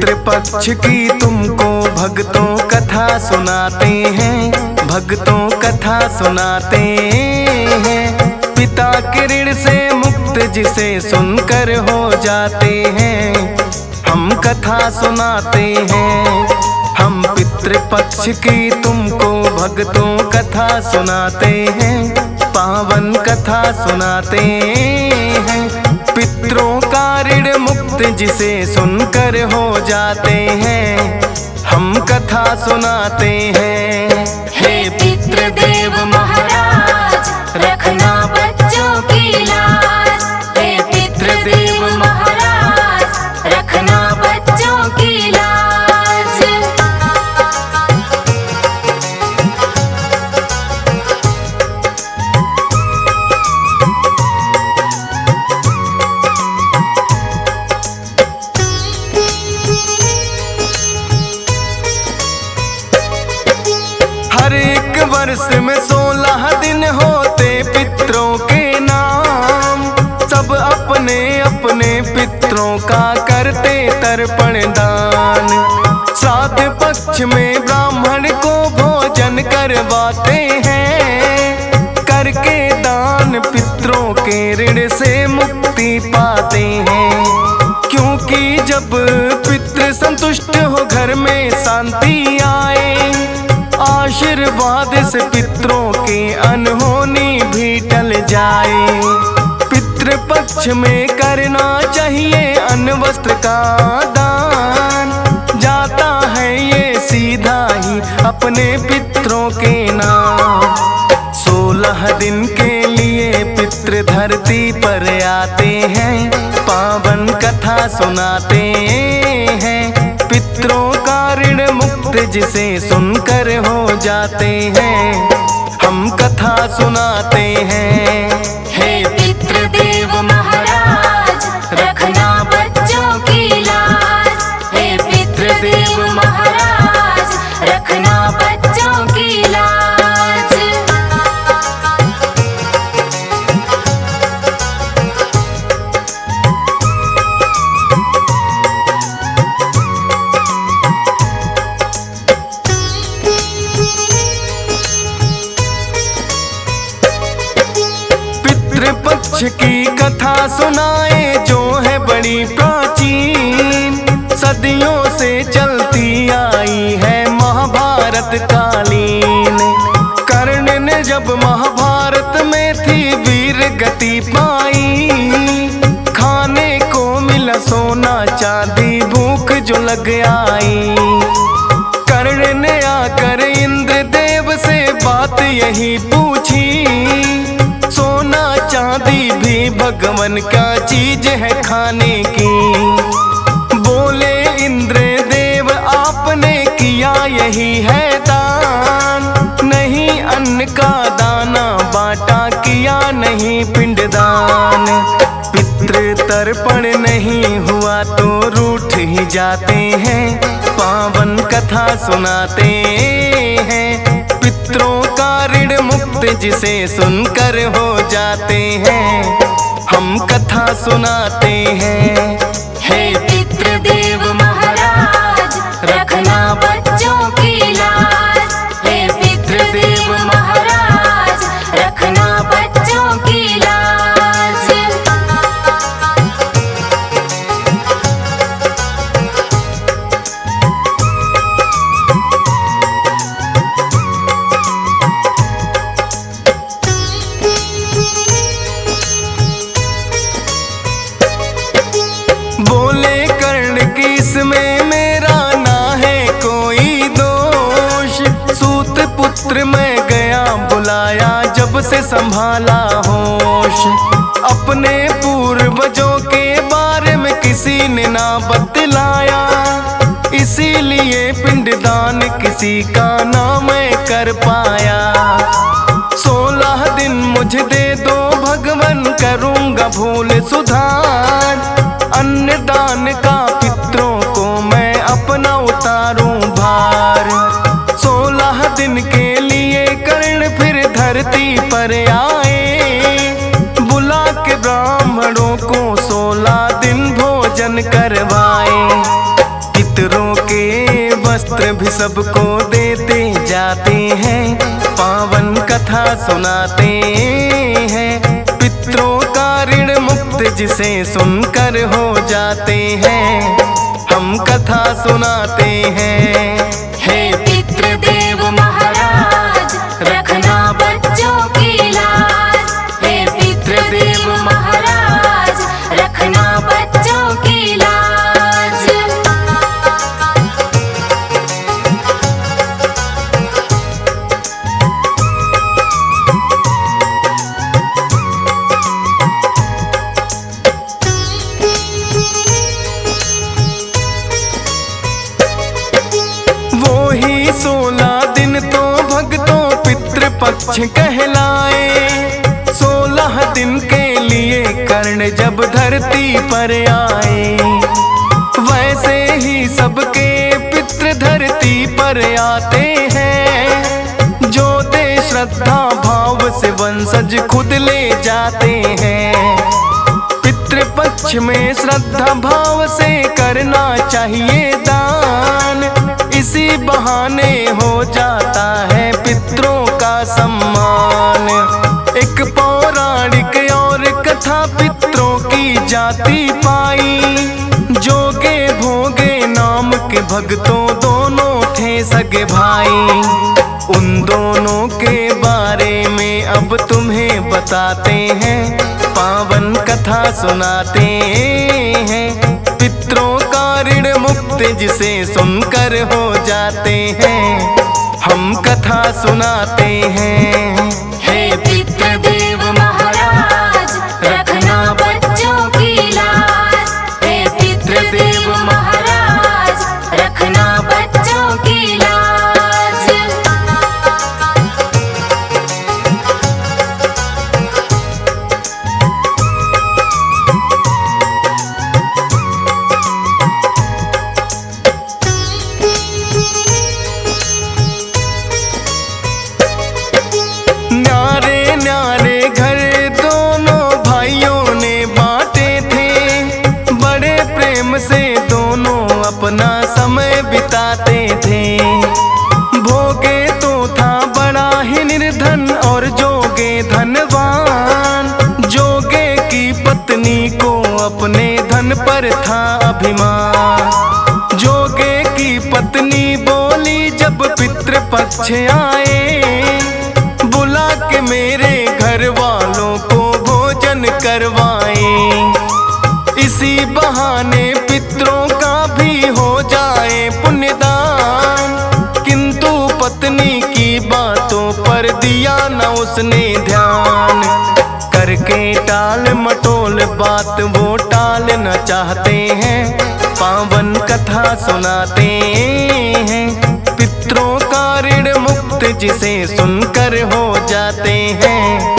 पितृपक्ष की तुमको भक्तों कथा सुनाते हैं, भक्तों कथा सुनाते हैं। पिता के ऋण से मुक्त जिसे सुनकर हो जाते हैं, हम कथा सुनाते हैं। हम पितृपक्ष की तुमको भक्तों कथा सुनाते हैं, पावन कथा सुनाते हैं। पितरों का ऋण मुक्त जिसे सुनकर हो जाते हैं, हम कथा सुनाते हैं। हे पितृदेव महाराज रखना बच्चों की लाज, हे पितृदेव महाराज रखना बच्चों की लाज। हर एक वर्ष में 16 दिन होते पितरों के नाम, सब अपने अपने पितरों का करते तर्पण दान। श्राद्ध पक्ष में ब्राह्मण को भोजन करवाते हैं, करके दान पितरों के ऋण से मुक्ति पाते हैं। क्योंकि जब पितृ संतुष्ट हो घर में शांति आए, आशीर्वाद से पितरों की अनहोनी भी टल जाए। पितृपक्ष में करना चाहिए अन्न वस्त्र का दान, जाता है ये सीधा ही अपने पितरों के नाम। 16 दिन के लिए पितृ धरती पर आते हैं, पावन कथा सुनाते हैं। पितरों का ऋण मुक्त जिसे सुनकर हो जाते हैं, हम कथा सुनाते हैं। हे पितृदेव महाराज रखना बच्चों की लाज, हे पितृदेव महाराज रखना बच्चों की लाज। पितृपक्ष की कथा सुनाए जो है बड़ी प्राचीन, सदियों से चलती आई है महाभारत कालीन। कर्ण ने जब महाभारत में थी वीर गति पाई, खाने को मिला सोना चांदी भूख जो लग आई। कर्ण ने आकर इंद्रदेव से बात यही पूछी, सोना चांदी भी भगवान का चीज है खाने की। बोले इंद्रदेव आपने किया यही है दान, नहीं अन्न का दाना बांटा किया नहीं पिंडदान। पितृ तर्पण नहीं हुआ तो रूठ ही जाते हैं, पावन कथा सुनाते हैं। पितरों का ऋण मुक्त जिसे सुनकर हो जाते हैं, हम कथा सुनाते हैं। हे पितृदेव महाराज रखना बच्चों की लाज, हे पितृदेव महाराज रखना बच्चों की लाज। बोले कर्ण की इसमें मेरा ना है कोई दोष, सूत पुत्र मैं गया बुलाया जब से संभाला होश। अपने पूर्वजों के बारे में किसी ने ना बतलाया, इसीलिए पिंडदान किसी का ना मैं कर पाया। 16 दिन मुझे दे दो भगवन, करूँगा भूल सुधार। अन्नदान का पितरों को मैं अपना उतारूं भार। 16 दिन के लिए कर्ण फिर धरती पर आए, बुला के ब्राह्मणों को 16 दिन भोजन करवाए। पितरों सबको देते जाते हैं, पावन कथा सुनाते हैं। पितरों का ऋण मुक्त जिसे सुनकर हो जाते हैं, हम कथा सुनाते हैं। हे पितृदेव महाराज, रखना बच्चों की लाज। हे पितृदेव महाराज, रखना बच्चों की लाज। वो ही 16 दिन तो भक्तों पितृपक्ष कहलाए। 16 दिन के लिए कर्ण जब धरती पर आए, वैसे ही सबके पितृ धरती पर आते हैं। जो दे श्रद्धा भाव से वंशज खुद ले जाते हैं। पितृपक्ष में श्रद्धा भाव से करना चाहिए दान, इसी बहाने हो जाता है पितरों का सम्मान। एक पौराणिक और कथा पितरों की जाति पाई। जोगे भोगे नाम के भक्तों दोनों थे सगे भाई। उन दोनों के बारे में अब तुम्हें बताते हैं, पावन कथा सुनाते हैं। पितरों का ऋण मुक्त जिसे सुनकर हो जाते हैं, हम कथा सुनाते हैं। हे पितृदेव महाराज, रखना बच्चों की लाज। हे पितृदेव महाराज, रखना बच्चों की लाज। न्यारे न्यारे घर दोनों भाइयों ने बांटे थे। बड़े प्रेम से दोनों अपना समय बिताते थे। भोगे तो था बड़ा ही निर्धन और जोगे धनवान। जोगे की पत्नी को अपने धन पर था अभिमान। जोगे की पत्नी बोली जब पितृपक्ष आए, बुला के मेरे घर वालों को भोजन करवाए। इसी बहाने पितरों का भी हो जाए पुण्यदान। किंतु पत्नी की बातों पर दिया न उसने ध्यान। करके टाल मटोल बात वो टाल न चाहते हैं, पावन कथा सुनाते हैं। पितरों का ऋण मुक्त जिसे सुनकर हो जाते हैं,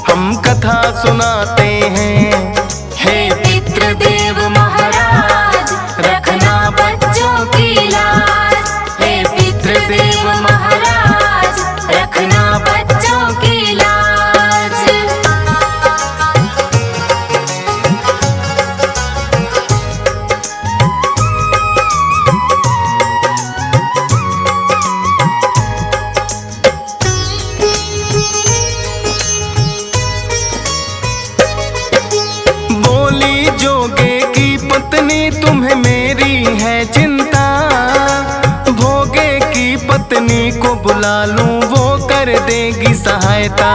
हम कथा सुनाते हैं। हे पितृदेव महाराज, रखना बच्चों की लाज। हे पितृदेव महाराज, रखना बच्चों की लाज। जोगे की पत्नी तुम्हें मेरी है चिंता। भोगे की पत्नी को बुला लूं वो कर देगी सहायता।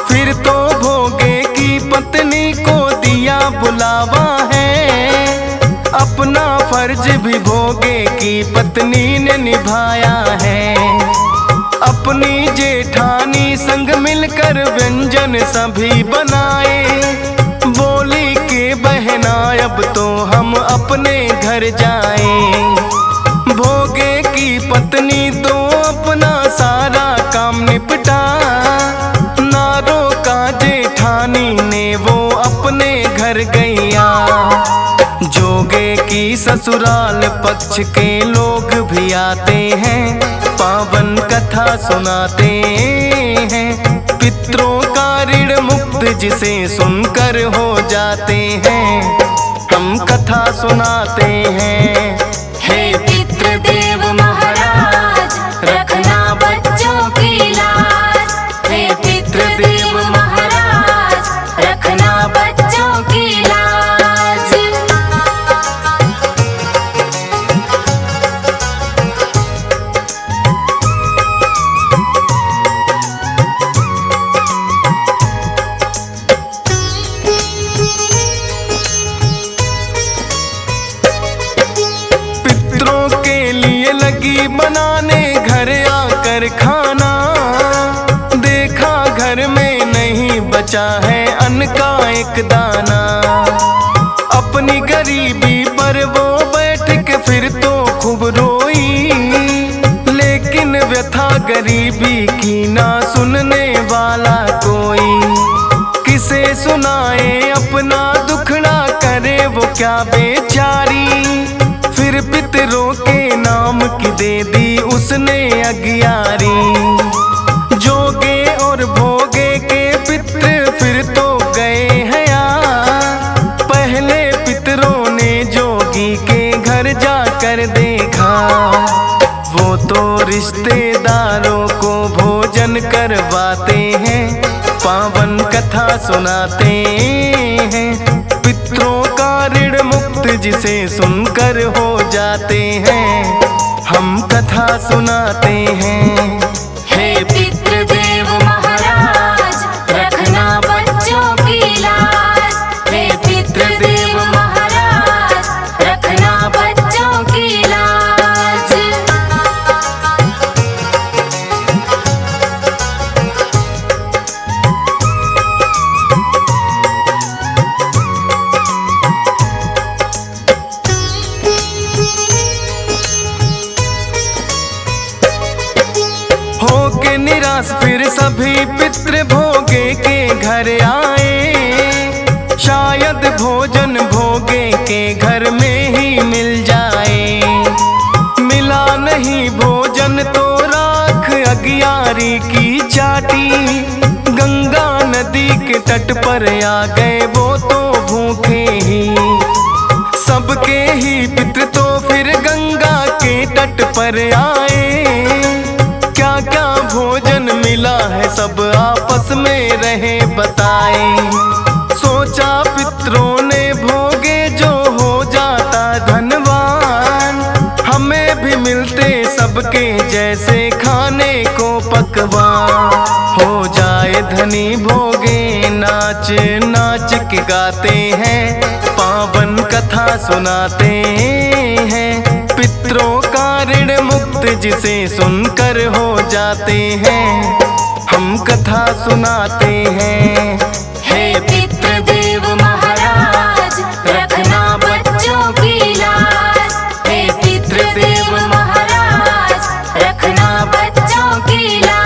फिर तो भोगे की पत्नी को दिया बुलावा है। अपना फर्ज भी भोगे की पत्नी ने निभाया है। अपनी जेठानी संग मिलकर व्यंजन सभी बनाए। बोली के बहना अब तो हम अपने घर जाएं। भोगे की पत्नी तो अपना सारा काम निपटा। नारों का जेठानी ने वो अपने घर गैया। जोगे की ससुराल पक्ष के लोग भी आते हैं, पावन कथा सुनाते हैं। पितरों का ऋण मुक्त जिसे सुनकर हो जाते हैं, हम कथा सुनाते हैं। हे पितृदेव महाराज, बचा है अन्न का एक दाना। अपनी गरीबी पर वो बैठ के फिर तो खूब रोई, लेकिन व्यथा गरीबी की ना सुनने वाला कोई। किसे सुनाए अपना दुखड़ा, करे वो क्या बेचारी। फिर पितरों के नाम की दे दी उसने अगियारी। जोगे और भोगे के पितर फिर तो गए हैं यार। पहले पितरों ने जोगी के घर जाकर देखा, वो तो रिश्तेदारों को भोजन करवाते हैं, पावन कथा सुनाते हैं। पितरों का ऋण मुक्त जिसे सुनकर हो जाते हैं, हम कथा सुनाते हैं। हे पितृदेव महाराज, रखना बच्चों की लाज। हे पितृदेव महाराज, रखना बच्चों की लाज। होके निराश फिर सभी पितृ भोगे के घर आए। शायद भोजन भोगे के घर में ही मिल जाए। मिला नहीं भोजन तो राख अगियारी की चाटी। गंगा नदी के तट पर आ गए वो तो भूखे ही। सबके ही पितृ तो फिर गंगा के तट पर आए। क्या क्या भोजन मिला है सब आपस में रहे बताए। सोचा पितरों ने भोगे जो हो जाता धनवान, हमें भी मिलते सबके जैसे खाने को पकवान। हो जाए धनी भोगे नाच नाच के गाते हैं, पावन कथा सुनाते हैं। पितरों का ऋण मुक्त जिसे सुनकर हो जाते हैं, हम कथा सुनाते हैं। हे पितृदेव महाराज, रखना बच्चों की लाज। हे पितृदेव महाराज, रखना बच्चों की लाज।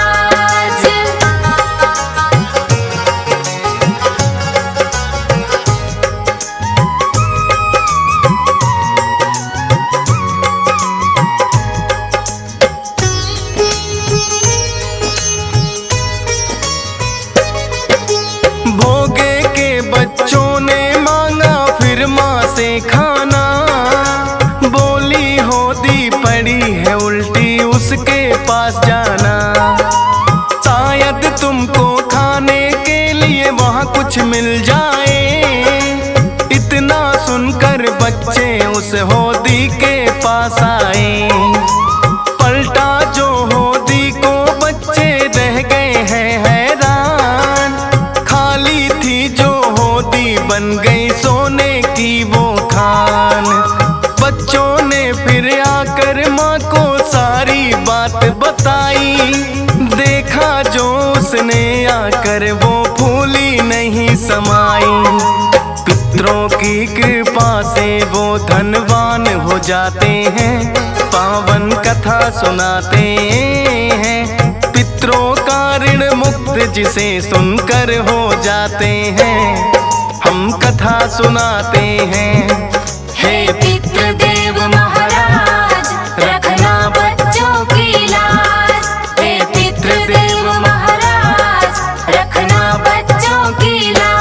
भोगे के बच्चों ने मांगा फिर माँ से खाना। बोली होदी पड़ी है उल्टी उसके पास जाना। शायद तुमको खाने के लिए वहाँ कुछ मिल जाए। इतना सुनकर बच्चे उस होदी के पास आए। पलटा जो होदी को बच्चे रह गए हैं हैरान। खाली थी जो होदी बन गई सोने की वो खान। बच्चों ने फिर आकर माँ को सारी बात बताई। देखा जो उसने आकर वो फूली नहीं समाई। पितरों की कृपा से वो धनवान हो जाते हैं, पावन कथा सुनाते हैं। पितरों का ऋण मुक्त जिसे सुनकर हो जाते हैं, हम कथा सुनाते हैं। हे पितृदेव महाराज, रखना बच्चों की लाज। हे पितृदेव महाराज, रखना बच्चों की लाज।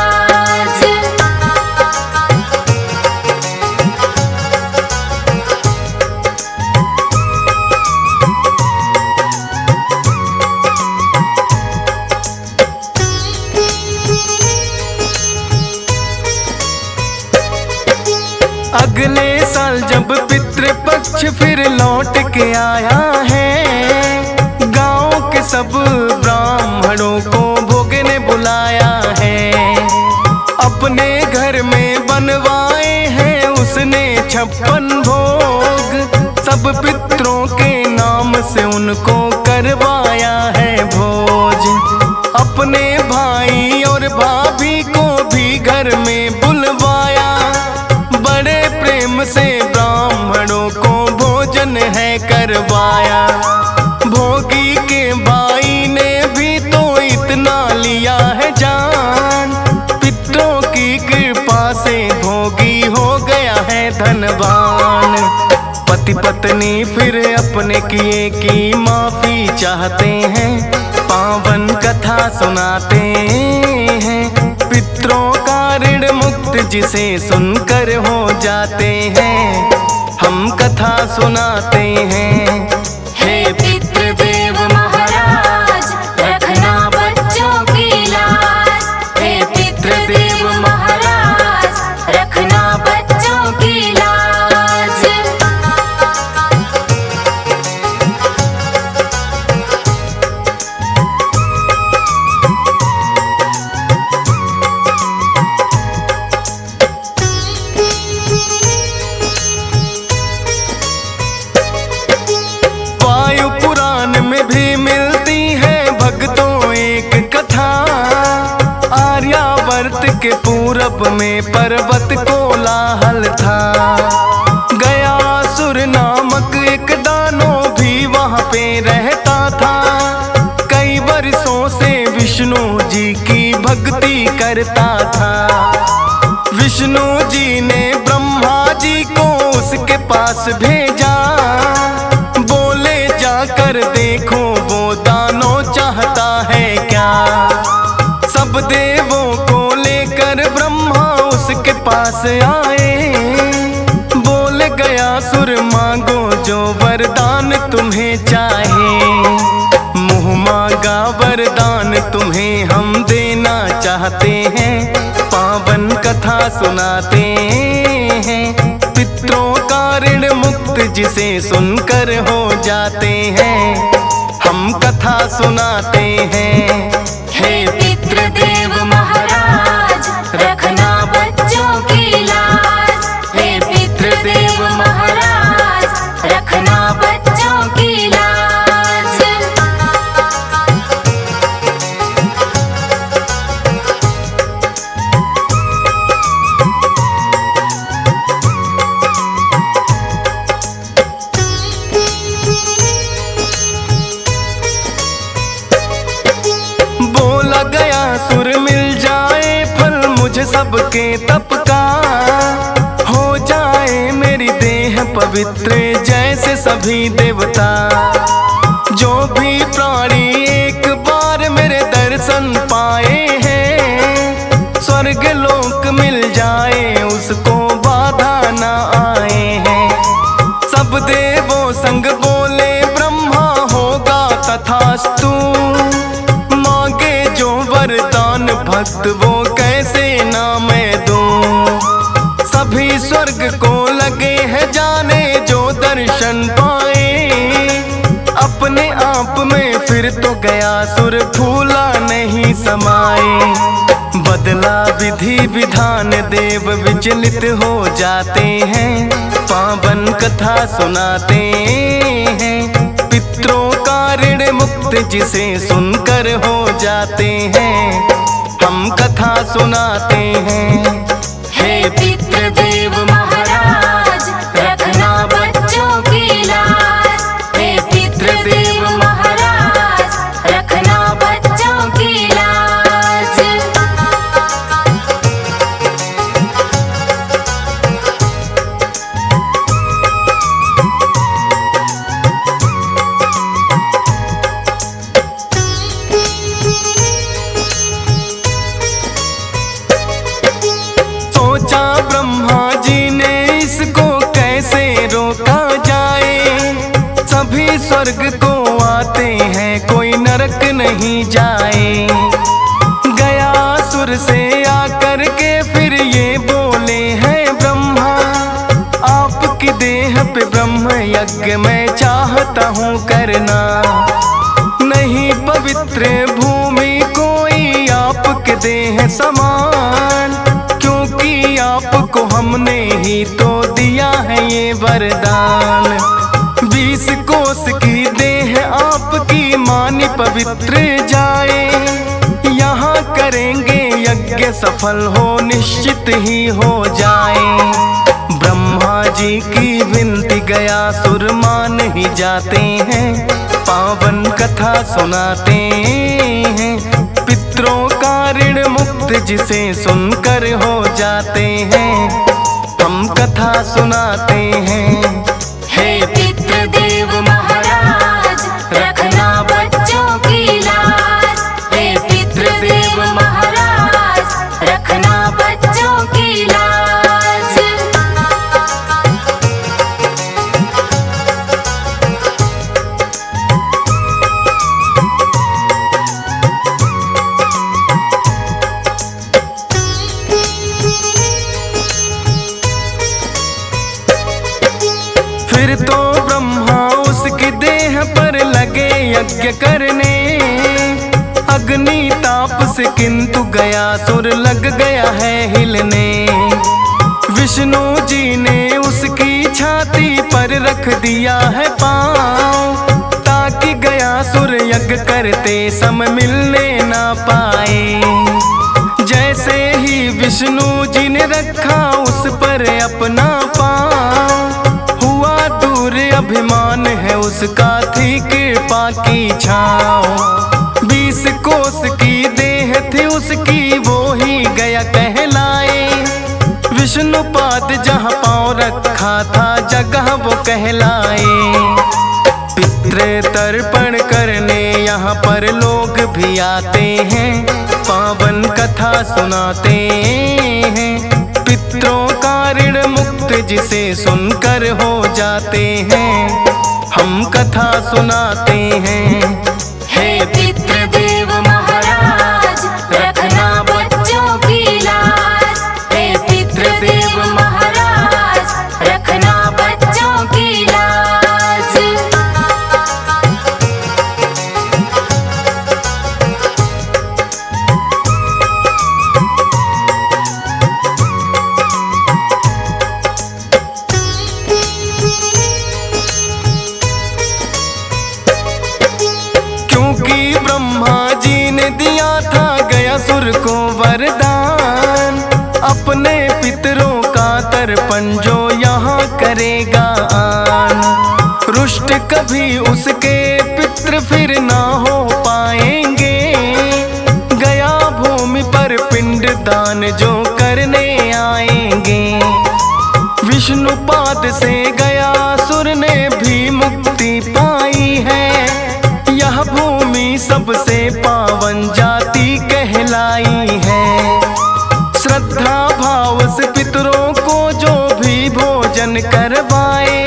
अगले साल जब पितृपक्ष फिर लौट के आया है, गांव के सब ब्राह्मणों को भोगे ने बुलाया है। अपने घर में बनवाए हैं उसने 56 भोग। सब पितरों के नाम से उनको करवाया है भोज। अपने भाई और भाई भाभी को भी घर में बुलवाया, बड़े प्रेम से ब्राह्मणों को भोजन है करवाया। भोगी के भाई ने भी तो इतना लिया है जान, पितरों की कृपा से भोगी हो गया है धनवान। पति पत्नी फिर अपने किए की माफी चाहते हैं, पावन कथा सुनाते हैं। पितरों का ऋण मुक्त जिसे सुनकर हो जाते हैं, हम कथा सुनाते हैं। हे पितृदेव महाराज, रखना बच्चों की लाज। हे पितृदेव महाराज, रखना बच्चों की लाज। वायु पुराण में भी मिलती है भक्तों एक कथा, आर्यावर्त के पूरब में पर्वत कोलाहल था। गयासुर नामक एक दानव भी वहाँ पे रहता था, कई वर्षों से विष्णु जी की भक्ति करता था। विष्णु जी ने ब्रह्मा जी को उसके पास भेजा, बोले जाकर देखो वो दानव चाहता है क्या। सब देवों को लेकर ब्रह्मा उसके पास आए, बोल गया सुर मांगो जो वरदान तुम्हें चाहे। मुँह मांगा वरदान तुम्हें हम देना चाहते हैं, पावन कथा सुनाते हैं। पितरों का ऋण मुक्त जिसे सुनकर हो जाते हैं, हम कथा सुनाते हैं। हे पितृदेव महाराज, रखना बच्चों की लाज। हे पितृदेव महाराज, रखना बच्चों की लाज। बोला गया सुर मिल जाए फल मुझे सबके तप का, हो जाए मेरी देह पवित्र जैसे सभी देवता। जो भी प्राणी एक बार मेरे दर्शन पाए हैं, स्वर्ग लोक मिल जाए उसको बाधा ना आए हैं। सब देवों संग बोले ब्रह्मा होगा तथास्तु, मांगे जो वरदान भक्त वो कैसे ना मैं दूं। सभी स्वर्ग को लगे हैं जाने जो दर्शन पाए, अपने आप में फिर तो गया सुर फूला नहीं समाए। बदला विधि विधान देव विचलित हो जाते हैं, पावन कथा सुनाते हैं। पितरों का ऋण मुक्त जिसे सुनकर हो जाते हैं, हम कथा सुनाते हैं। हे पितृदेव महाराज, रखना बच्चों की लाज। हे पितृदेव महाराज, रखना बच्चों की लाज। सोचा ब्रह्मा जी ने इसको कैसे रोका जाए। सभी स्वर्ग को आते हैं कोई नरक नहीं जाए। गया सुर से आकर के फिर ये बोले हैं ब्रह्मा, आपकी देह पे ब्रह्म यज्ञ मैं चाहता हूँ करना। नहीं पवित्र भूमि कोई आपके देह समान, क्योंकि आपको हमने ही तो दिया है ये वरदान। 20 कोस की देह आपकी मानी पवित्र जाए, यहाँ करेंगे यज्ञ यज्ञ सफल हो निश्चित ही हो जाए। ब्रह्मा जी की विनती गया सुर मान ही जाते हैं, पावन कथा सुनाते हैं। पितरों का ऋण मुक्त जिसे सुनकर हो जाते हैं, हम कथा सुनाते हैं। हे पितृदेव महाराज रखना बच्चों की लाज। हे पितृदेव महाराज रखना बच्चों की लाज। फिर तो ब्रह्मा उसकी देह पर लगे यज्ञ करने, अग्नि ताप से किंतु गया सुर लग गया है हिलने। विष्णु जी ने उसकी छाती पर रख दिया है पाँव, ताकि गया सुर यज्ञ करते सम मिलने ना पाए। जैसे ही विष्णु जी ने रखा उस पर अपना पाँव, हुआ दूर अभिमान है उसका थी कृपा की छाँव। 20 कोस की देह थी उसकी वो ही गया कहलाए। विष्णुपाद जहाँ पाँव रखा था जगह वो कहलाए। पितृ तर्पण करने यहाँ पर लोग भी आते हैं, पावन कथा सुनाते हैं। पितरों का ऋण मुक्त जिसे सुनकर हो जाते हैं, हम कथा सुनाते हैं। हे पितृदेव महाराज रखना बच्चों की लाज। हे पितृदेव महाराज रखना बच्चों की लाज। क्योंकि ब्रह्मा जी ने दिया था गया सुर को वरदान, अपने पितरों का तर्पण जो यहाँ करेगा आन। रुष्ट कभी उसके पितृ फिर ना हो पाएंगे, गया भूमि पर पिंड दान जो करने आएंगे। विष्णुपाद से गया सुर ने भी मुक्ति पाई है, यह भूमि सबसे पावन जाति कहलाई है। श्रद्धा भाव से पितरों को जो भी भोजन करवाए,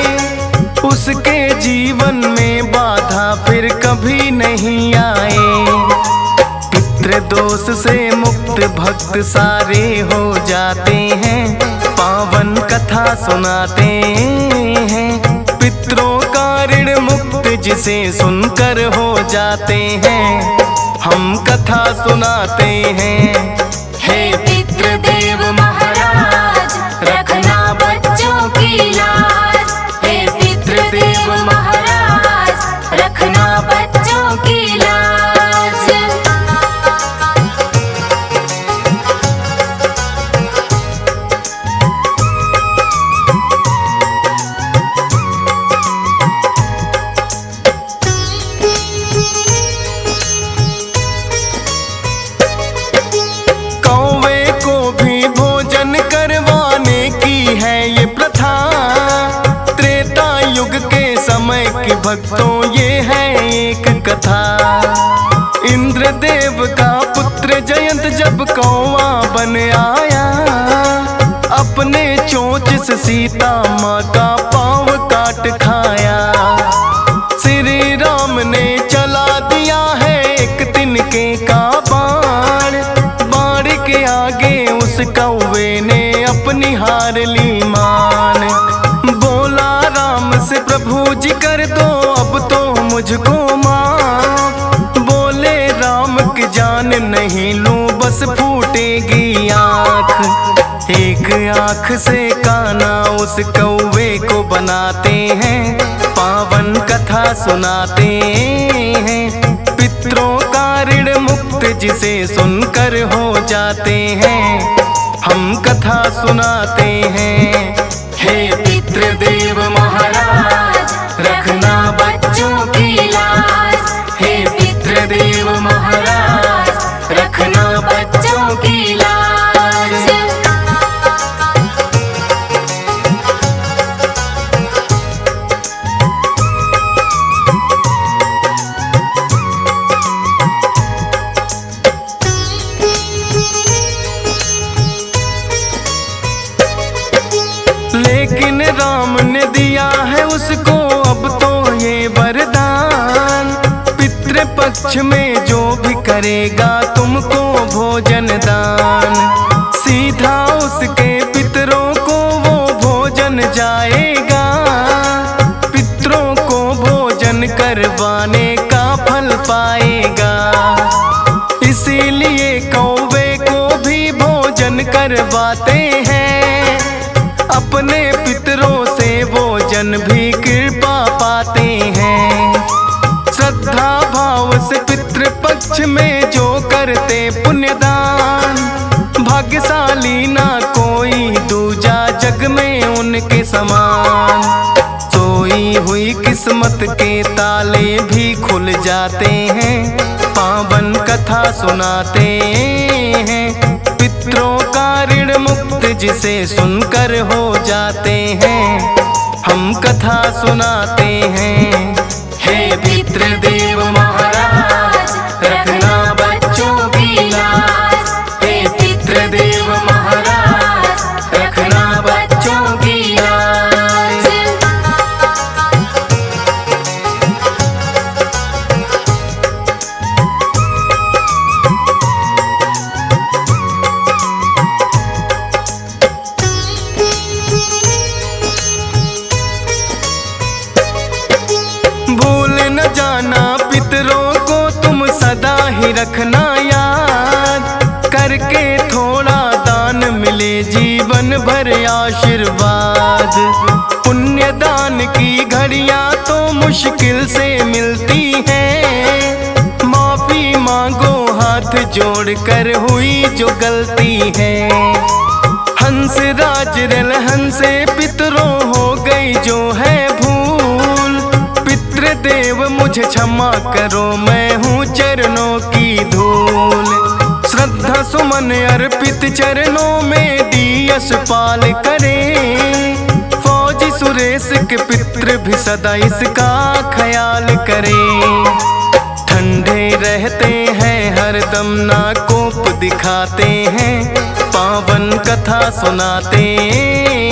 उसके जीवन में बाधा फिर कभी नहीं आए। पितृ दोष से मुक्त भक्त सारे हो जाते हैं, पावन कथा सुनाते हैं। पितरों का ऋण मुक्त जिसे सुनकर हो जाते हैं, हम कथा सुनाते हैं। हे पितृदेव महाराज रखना बच्चों की लाज। हे पितृदेव महाराज रखना बच्चों की लाज। भक्तों ये है एक कथा। इंद्रदेव का पुत्र जयंत जब कौवा बन आया, अपने चोंच से सीता माँ का पाँव काट खाया। श्री राम ने चला दिया है एक तिनके का बाण, बाण के आगे उस कौवे ने अपनी हार ली मान। बोला राम से प्रभु जी कर दो अब तो मुझको माफ, बोले राम की जान नहीं लूं बस फूटेगी आँख। एक आँख से काना उस कौवे को बनाते हैं, पावन कथा सुनाते हैं। पितरों का ऋण मुक्त जिसे सुनकर हो जाते हैं, हम कथा सुनाते हैं। हे पितृदेव महाराज, रखना बच्चों की लाज। हे पितृदेव महाराज, रखना बच्चों की लाज। लेकिन राम ने दिया है उसको अब तो ये वरदान, पितृपक्ष में जो भी करेगा तुमको भोजन दान, सीधा उसके पितरों को वो भोजन जाएगा। पितरों को भोजन करवाने का फल पाएगा, इसीलिए कौवे को भी भोजन करवाते हैं। अपने पितरों से भोजन भी कृपा पाते हैं। श्रद्धा भाव से पितृपक्ष में जो करते पुण्यदान, भाग्यशाली ना कोई दूजा जग में उनके समान। सोई हुई किस्मत के ताले भी खुल जाते हैं, पावन कथा सुनाते हैं। पितरों का ऋण मुक्त जिसे सुनकर हो जाते हैं, हम कथा सुनाते हैं। हे पितृदेव महाराज, रखना बच्चों की लाज। हे पितृदेव महाराज, रखना बच्चों की लाज। जाना पितरों को तुम सदा ही रखना याद, करके थोड़ा दान मिले जीवन भर आशीर्वाद। पुण्य दान की घड़ियां तो मुश्किल से मिलती हैं, माफी मांगो हाथ जोड़कर हुई जो गलती है। हंस राज रलहन से पितरों हो गई जो है भूल, पितृदेव मुझे क्षमा करो मैं हूँ चरणों की धूल। श्रद्धा सुमन अर्पित चरणों में दी यशपाल करे, फौजी सुरेश के पितृ भी सदा इसका ख्याल करे। ठंडे रहते हैं हरदम ना कोप दिखाते हैं, पावन कथा सुनाते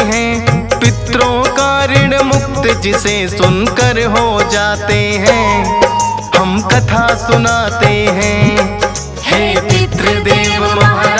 हैं। पितरों का ऋण मुक्त जिसे सुनकर हो जाते हैं, हम कथा सुनाते हैं। हे पितृदेव महाराज,